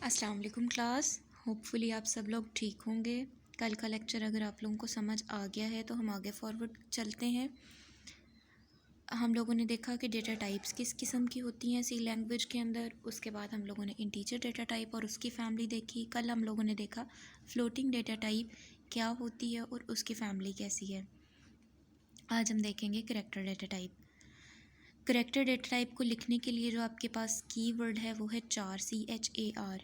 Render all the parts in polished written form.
अस्सलाम वालेकुम class. Hopefully आप सब लोग ठीक होंगे। कल का लेक्चर अगर आप लोगों को समझ आ गया है तो हम आगे फॉरवर्ड चलते हैं। हम लोगों ने देखा कि डेटा टाइप्स किस किस्म की होती हैं सी लैंग्वेज के अंदर। उसके बाद हम लोगों ने इंटीजर डेटा टाइप और उसकी फैमिली देखी। कल हम लोगों ने देखा फ्लोटिंग डेटा टाइप क्या होती है और उसकी फैमिली कैसी है। आज हम देखेंगे character data type. Character data type को लिखने के लिए जो आपके पास कीवर्ड है वो है चार, CHAR।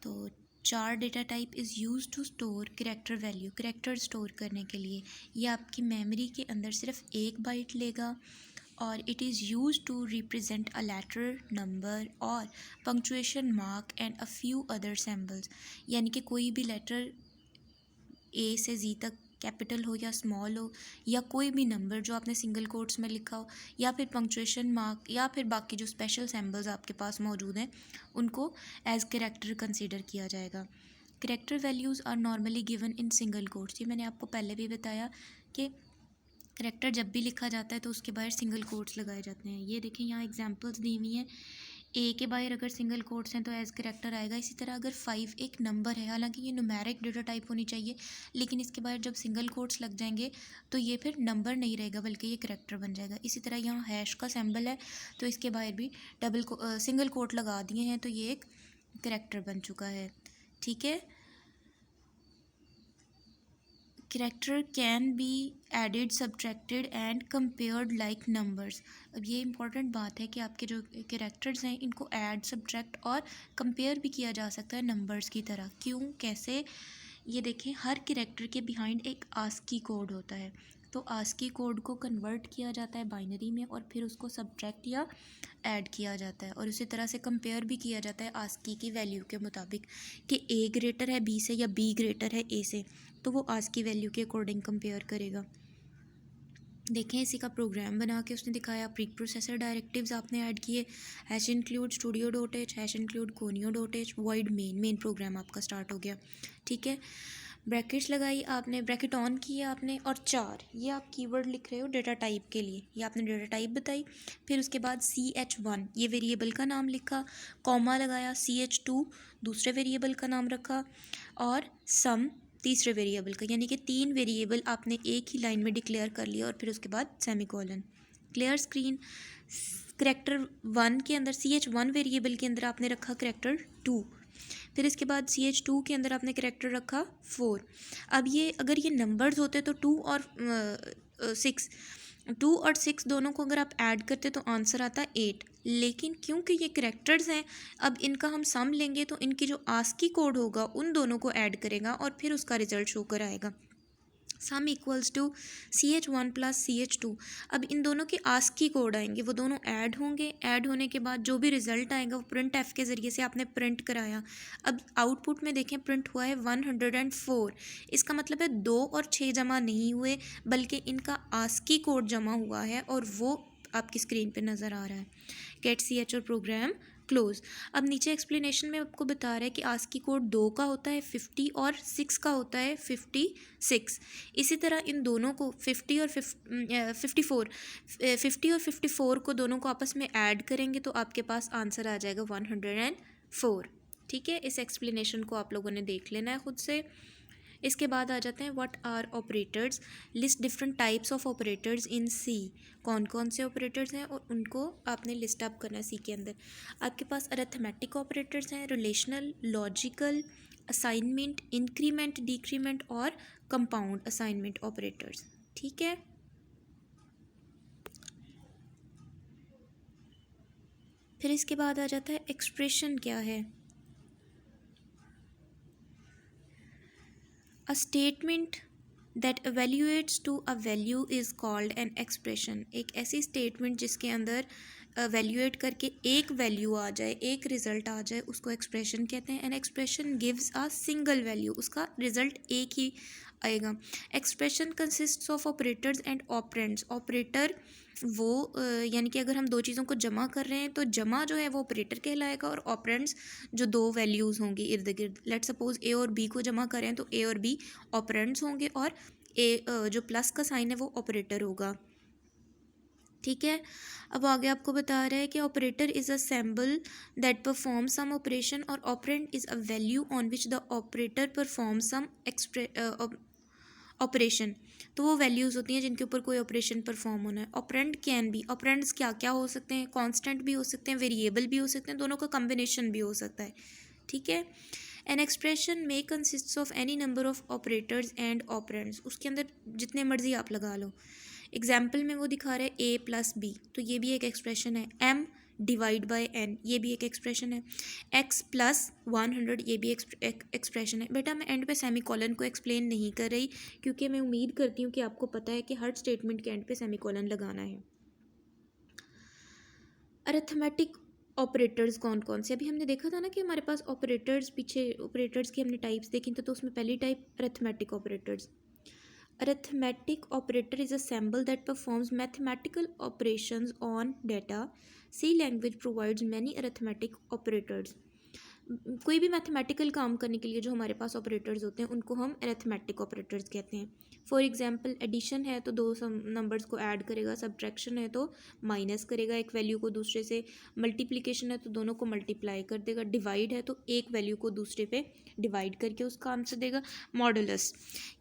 तो char data type is use to store character value. Character स्टोर करने के लिए ये आपकी मेमोरी के अंदर सिर्फ एक बाइट लेगा और it is use to represent a letter, number और punctuation mark and a few other symbols. यानी कि कोई भी लेटर A से Z तक कैपिटल हो या स्मॉल हो, या कोई भी नंबर जो आपने सिंगल कोट्स में लिखा हो, या फिर पंक्चुएशन मार्क, या फिर बाकी जो स्पेशल सिंबल्स आपके पास मौजूद हैं उनको एज करैक्टर कंसीडर किया जाएगा। Character values are normally given in single quotes. ये मैंने आपको पहले भी बताया कि करैक्टर जब भी लिखा जाता है तो उसके बाहर सिंगल कोट्स लगाए जाते हैं। ये देखें यहाँ एग्जांपल्स दी हुई हैं। ए के बाहर अगर सिंगल कोट्स हैं तो एज करैक्टर आएगा। इसी तरह अगर 5 एक नंबर है, हालांकि ये न्यूमेरिक डेटा टाइप होनी चाहिए, लेकिन इसके बाहर जब सिंगल कोट्स लग जाएंगे तो ये फिर नंबर नहीं रहेगा बल्कि ये करैक्टर बन जाएगा। इसी तरह यहाँ हैश का सिंबल है तो इसके बाहर भी सिंगल कोट लगा दिए हैं तो ये एक करैक्टर बन चुका है। ठीक है। Character can be added, subtracted and compared like numbers. अब ये इंपॉर्टेंट बात है कि आपके जो करैक्टर्स हैं इनको ऐड, सब्ट्रैक्ट और कंपेयर भी किया जा सकता है नंबर्स की तरह। क्यों, कैसे? ये देखें, हर करैक्टर के बिहाइंड एक आस्की कोड होता है। तो आस्की कोड को कन्वर्ट किया जाता है बाइनरी में और फिर उसको सब्ट्रैक्ट या ऐड किया जाता है, और उसी तरह से कंपेयर भी किया जाता है आस्की की वैल्यू के मुताबिक कि A ग्रेटर है B से या B ग्रेटर है A से, तो वो आस्की वैल्यू के अकॉर्डिंग कंपेयर करेगा। देखें, इसी का प्रोग्राम बना के उसने दिखाया। प्री प्रोसेसर डायरेक्टिव्स आपने ऐड किए, hash include studio dot h, hash include conio dot h, void main program आपका स्टार्ट हो गया। ठीक है। ब्रैकेट्स लगाई आपने, ब्रैकेट ऑन किए आपने, और चार ये आप कीवर्ड लिख रहे हो डेटा टाइप के लिए, ये आपने डेटा टाइप बताई। फिर उसके बाद CH1 ये वेरिएबल का नाम लिखा, कॉमा लगाया, CH2 दूसरे वेरिएबल का नाम रखा, और सम तीसरे वेरिएबल का। यानी कि 3 वेरिएबल आपने एक ही लाइन में डिक्लेयर कर लिया और फिर उसके बाद सेमीकोलन। Clear screen. करैक्टर 1 के अंदर, CH1 वेरिएबल के अंदर आपने रखा करैक्टर 2, फिर इसके बाद CH2 के अंदर आपने करैक्टर रखा 4। अब ये अगर ये नंबर्स होते तो 2 और 6 दोनों को अगर आप ऐड करते तो आंसर आता 8, लेकिन क्योंकि ये करैक्टर्स हैं अब इनका हम सम लेंगे तो इनकी जो आस्की कोड होगा उन दोनों को ऐड करेगा और फिर उसका रिजल्ट शो कर आएगा। Sum equals to CH1 plus CH2। अब इन दोनों के आस्की कोड आएंगे, वो दोनों ऐड होंगे। ऐड होने के बाद जो भी रिजल्ट आएगा वो प्रिंट एफ के ज़रिए से आपने प्रिंट कराया। अब आउटपुट में देखें प्रिंट हुआ है 104। इसका मतलब है 2 और 6 जमा नहीं हुए बल्कि इनका आस्की कोड जमा हुआ है और वो आपकी स्क्रीन पे नज़र आ रहा है। गेट CH और प्रोग्राम क्लोज। अब नीचे एक्सप्लेनेशन में आपको बता रहा है कि आस्की कोड 2 का होता है 50 और 6 का होता है 56। इसी तरह इन दोनों को 50 और 54 को दोनों को आपस में ऐड करेंगे तो आपके पास आंसर आ जाएगा 104। ठीक है। इस एक्सप्लेनेशन को आप लोगों ने देख लेना है खुद से। इसके बाद आ जाते हैं what are operators. List different types of operators in C. कौन कौन से ऑपरेटर्स हैं और उनको आपने लिस्ट अप करना है सी के अंदर। आपके पास अरिथमेटिक ऑपरेटर्स हैं, relational, logical, assignment, increment, decrement और कंपाउंड असाइनमेंट ऑपरेटर्स। ठीक है। फिर इसके बाद आ जाता है एक्सप्रेशन क्या है। A statement that evaluates to a value is called an expression। एक ऐसी स्टेटमेंट जिसके अंदर evaluate करके एक वैल्यू आ जाए, एक रिज़ल्ट आ जाए, उसको एक्सप्रेशन कहते हैं। An expression gives a single value, उसका रिज़ल्ट एक ही आएगा। Expression consists of operators and operands. Operator वो यानी कि अगर हम दो चीज़ों को जमा कर रहे हैं तो जमा जो है वो ऑपरेटर कहलाएगा, और ऑपरेंड्स जो दो वैल्यूज़ होंगी इर्द गिर्द। लेट सपोज A और B को जमा करें तो A और B ऑपरेंड्स होंगे और A जो प्लस का साइन है वो ऑपरेटर होगा। ठीक है। अब आगे आपको बता रहा है कि operator is a symbol that perform some operation और operand is a value on which the operator perform some operation. तो वो वैल्यूज़ होती हैं जिनके ऊपर कोई ऑपरेशन परफॉर्म होना है। ऑपरेंड कैन बी, ऑपरेंड्स क्या क्या हो सकते हैं, कांस्टेंट भी हो सकते हैं, वेरिएबल भी हो सकते हैं, दोनों का कम्बिनेशन भी हो सकता है। ठीक है। एन एक्सप्रेशन में consists of any number of operators and operands, उसके अंदर जितने मर्जी आप लगा लो। एग्जाम्पल में वो दिखा रहा है ए प्लस बी, तो ये भी एक एक्सप्रेशन है। एम डिवाइड बाय एन, ये भी एक एक्सप्रेशन है। एक्स प्लस 100, ये भी एक्सप्रेशन है। बेटा मैं एंड पे सेमी कॉलन को एक्सप्लेन नहीं कर रही, क्योंकि मैं उम्मीद करती हूँ कि आपको पता है कि हर स्टेटमेंट के एंड पे सेमी कॉलन लगाना है। अरिथमेटिक ऑपरेटर्स कौन कौन से, अभी हमने देखा था ना कि हमारे पास ऑपरेटर्स, पीछे ऑपरेटर्स की हमने टाइप्स देखी थी, तो उसमें पहली type arithmetic operators. Arithmetic operator is a symbol that performs mathematical operations on data. C language provides many arithmetic operators. कोई भी मैथमेटिकल काम करने के लिए जो हमारे पास ऑपरेटर्स होते हैं उनको हम अरिथमेटिक ऑपरेटर्स कहते हैं। फॉर एग्जांपल एडिशन है तो दो नंबर्स को ऐड करेगा, सब्ट्रैक्शन है तो माइनस करेगा एक वैल्यू को दूसरे से, मल्टीप्लिकेशन है तो दोनों को मल्टीप्लाई कर देगा, डिवाइड है तो एक वैल्यू को दूसरे पे डिवाइड करके उसका आंसर देगा। मॉडुलस,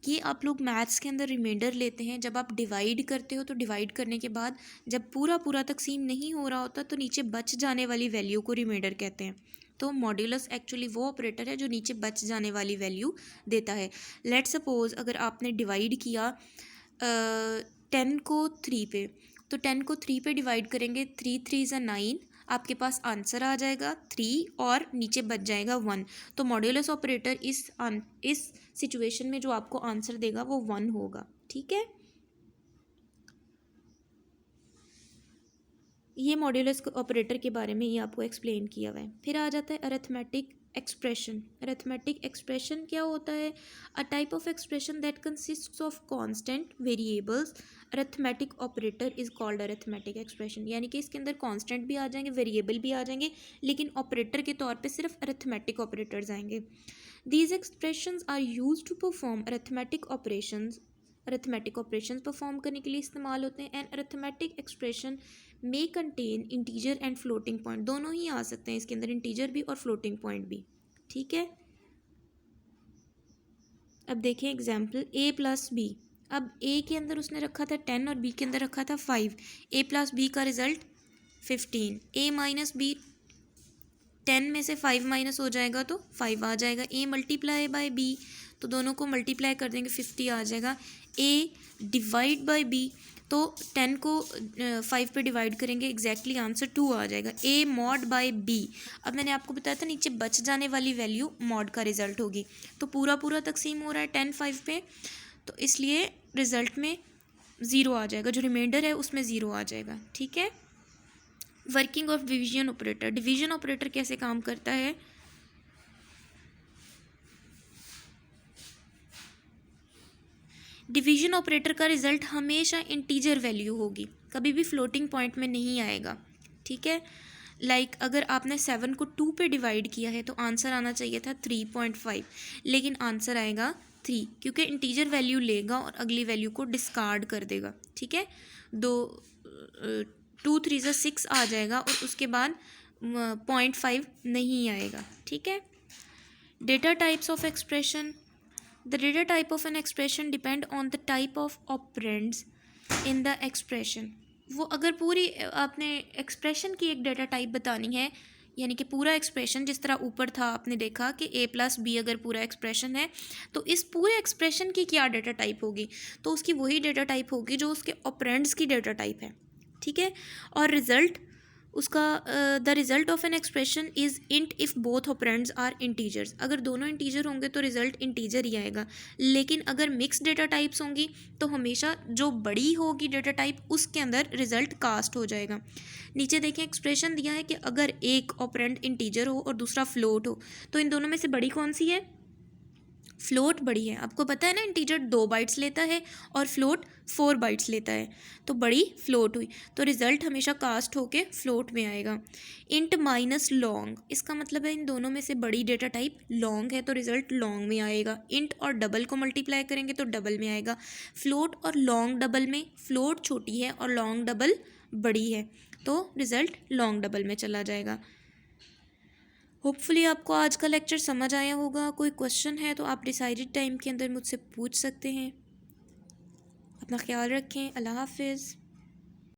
ये आप लोग मैथ्स के अंदर रिमाइंडर लेते हैं, जब आप डिवाइड करते हो तो डिवाइड करने के बाद जब पूरा पूरा तकसीम नहीं हो रहा होता तो नीचे बच जाने वाली वैल्यू को रिमाइंडर कहते हैं। तो मॉड्यूलस एक्चुअली वो ऑपरेटर है जो नीचे बच जाने वाली वैल्यू देता है। लेट सपोज अगर आपने डिवाइड किया 10 को 3 पे, तो 10 को 3 पे डिवाइड करेंगे, 3 3 ज़ा 9, आपके पास आंसर आ जाएगा 3 और नीचे बच जाएगा 1। तो मॉड्यूलस ऑपरेटर इस सिचुएशन में जो आपको आंसर देगा वो 1 होगा। ठीक है, ये मॉड्यूलस ऑपरेटर के बारे में ये आपको एक्सप्लेन किया हुआ है। फिर आ जाता है अरिथमेटिक एक्सप्रेशन। अरिथमेटिक एक्सप्रेशन क्या होता है? A type of expression that consists of constant variables. Arithmetic operator is called arithmetic expression, यानी कि इसके अंदर कांस्टेंट भी आ जाएंगे, वेरिएबल भी आ जाएंगे, लेकिन ऑपरेटर के तौर पे सिर्फ अरिथमेटिक ऑपरेटर्स आएंगे। These expressions are used to perform arithmetic operations, arithmetic operations perform करने के लिए इस्तेमाल होते हैं। And arithmetic expression may contain integer and floating point, दोनों ही आ सकते हैं इसके अंदर, इंटीजर भी और फ्लोटिंग पॉइंट भी। ठीक है, अब देखें एग्जाम्पल ए प्लस बी। अब ए के अंदर उसने रखा था 10 और बी के अंदर रखा था 5। ए प्लस बी का रिजल्ट 15। ए माइनस बी, 10 में से 5 माइनस हो जाएगा तो 5 आ जाएगा। ए मल्टीप्लाई बाय बी, तो दोनों को मल्टीप्लाई कर देंगे 50 आ जाएगा। ए डिवाइड बाय बी, तो 10 को 5 पे डिवाइड करेंगे, एग्जैक्टली आंसर 2 आ जाएगा। ए मॉड बाय बी, अब मैंने आपको बताया था नीचे बच जाने वाली वैल्यू मॉड का रिजल्ट होगी, तो पूरा पूरा तकसीम हो रहा है 10 5 पे, तो इसलिए रिजल्ट में 0 आ जाएगा, जो रिमाइंडर है उसमें 0 आ जाएगा। ठीक है, working of division operator. Division operator कैसे काम करता है? डिवीजन ऑपरेटर का रिजल्ट हमेशा इंटीजर वैल्यू होगी, कभी भी फ्लोटिंग पॉइंट में नहीं आएगा। ठीक है, लाइक अगर आपने 7 को 2 पे डिवाइड किया है तो आंसर आना चाहिए था 3.5, लेकिन आंसर आएगा 3, क्योंकि इंटीजर वैल्यू लेगा और अगली वैल्यू को डिस्कार्ड कर देगा। ठीक है, 2 3 ज़ा 6 आ जाएगा और उसके बाद 0.5 नहीं आएगा। ठीक है, data types of expression. The data type of an expression depend on the type of operands in the expression. वो अगर पूरी आपने एक्सप्रेशन की एक डेटा टाइप बतानी है, यानी कि पूरा एक्सप्रेशन जिस तरह ऊपर था आपने देखा कि a प्लस बी अगर पूरा एक्सप्रेशन है तो इस पूरे एक्सप्रेशन की क्या डेटा टाइप होगी, तो उसकी वही डेटा टाइप होगी जो उसके ऑपरेंड्स की डेटा टाइप है। ठीक है, और रिजल्ट उसका the result of an expression is int if both operands are integers. अगर दोनों इंटीजर होंगे तो रिजल्ट इंटीजर ही आएगा, लेकिन अगर मिक्स डेटा टाइप्स होंगी तो हमेशा जो बड़ी होगी डेटा टाइप उसके अंदर रिजल्ट कास्ट हो जाएगा। नीचे देखें एक्सप्रेशन दिया है कि अगर एक ऑपरेंड इंटीजर हो और दूसरा फ्लोट हो, तो इन दोनों में से बड़ी कौन सी है? फ्लोट बड़ी है। आपको पता है ना इंटीजर 2 बाइट्स लेता है और फ्लोट 4 बाइट्स लेता है, तो बड़ी फ्लोट हुई, तो रिज़ल्ट हमेशा कास्ट होके फ्लोट में आएगा। इंट माइनस लॉन्ग, इसका मतलब है इन दोनों में से बड़ी डेटा टाइप लॉन्ग है तो रिज़ल्ट लॉन्ग में आएगा। इंट और डबल को मल्टीप्लाई करेंगे तो डबल में आएगा। फ्लोट और लॉन्ग डबल में फ्लोट छोटी है और लॉन्ग डबल बड़ी है तो रिज़ल्ट लॉन्ग डबल में चला जाएगा। होपफुली आपको आज का लेक्चर समझ आया होगा। कोई क्वेश्चन है तो आप डिसाइडेड टाइम के अंदर मुझसे पूछ सकते हैं। अपना ख्याल रखें। अल्लाह हाफिज़।